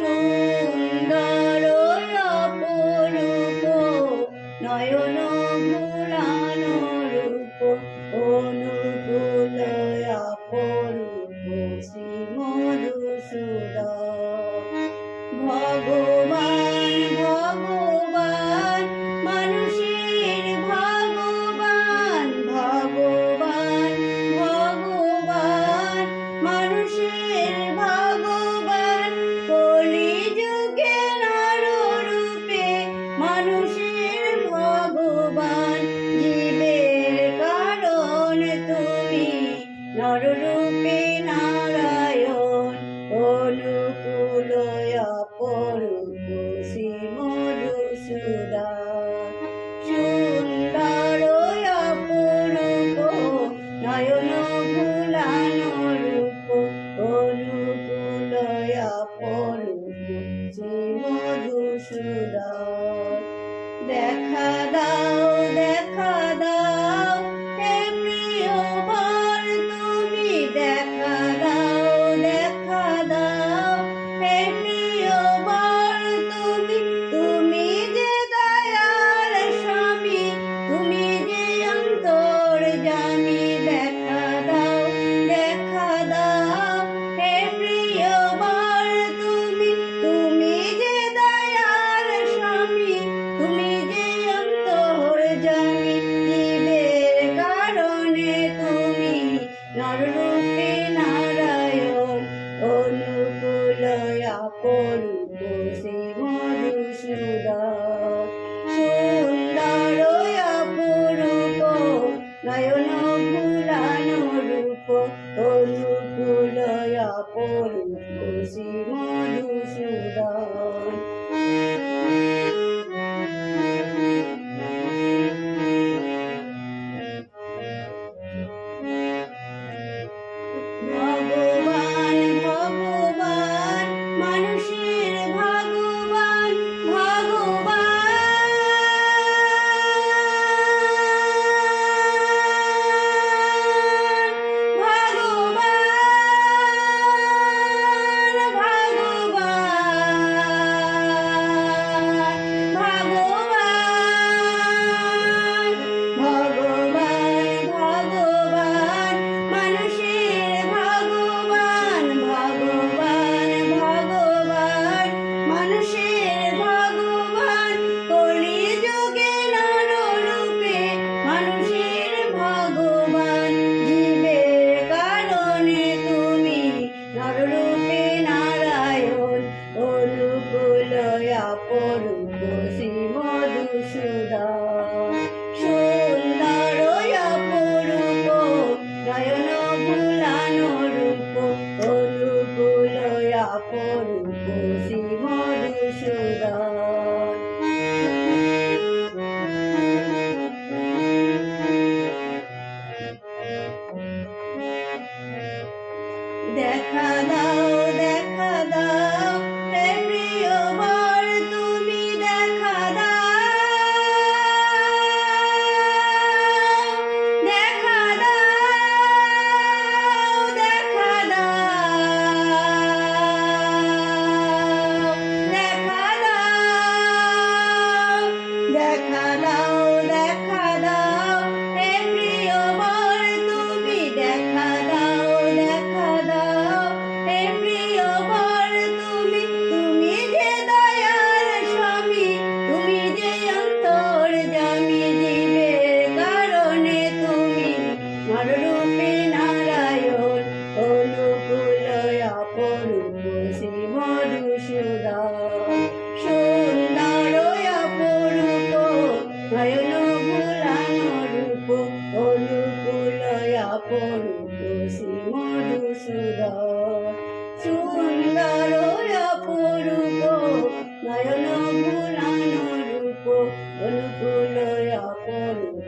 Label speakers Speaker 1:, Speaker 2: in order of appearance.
Speaker 1: সুন্দর অপরূপ নয়ন ভুলানো রূপ অনুকূল অপরূপ শ্রী মধুসূদন। ভগবান ভগবান মানুষের ভগবান, ভগবান ভগবান মানুষের ভগবান, কলিযুগে নররূপে মানুষের ভগবান। জীবের কারণ তুমি নররূপে নারায়ণ, অনুকূল অপরূপ শ্রী মধুসূদন। সুন্দর অপরূপ নয়ন ভুলানো রূপ অনুকূল অপরূপ শ্রী মধুসূদন। দেখা দাও দেখা দাও হে প্রিয় বর তুমি, দেখা দাও দেখা দাও হে প্রিয় বর তুমি, তুমি যে দয়াল স্বামী, তুমি যে অন্তর্যামী। দেখা দাও দেখা দাও হে প্রিয় বর তুমি, তুমি যে দয়াল স্বামী, তুমি যে অন্তর্যামী। জীবের কারণে তুমি নররূপে নারায়ণ, অনুকূল অপরূপ শ্রী মধুসূদন। সুন্দর অপরূপ নয়ন ভুলানো রূপ অনুকূল অপরূপ শ্রী মধুসূদন। ভগবান ভগবান মানুষের ভগবান, ভগবান নররূপে নারায়ণ, অনুকূল অপরূপ শ্রী মধুসূদন। সুন্দর অপরূপ নয়ন ভুলানো রূপ অনুকূল অপরূপ শ্রী মধুসূদন। দেখা দাও দেখা দাও হে প্রিয় বর তুমি, দেখা দাও দেখা দাও দেখা দাও দেখা দাও দেখা দাও দেখা দাও হে প্রিয় বর তুমি, দেখা দাও দেখা দাও হে প্রিয় বর তুমি, তুমি যে দয়াল স্বামী, তুমি যে অন্তর্যামী। জীবের কারণে তুমি নররূপে নারায়ণ, অনুকূল অপরূপ শ্রী মধুসূদন। সুন্দর অপরূপ নয়ন ভুলানো রূপ অনুকূল অপরূপ শ্রী মধুসূদন। সুন্দর অপরূপ নয়ন ভুলানো রূপ অনুকূল অপরূপ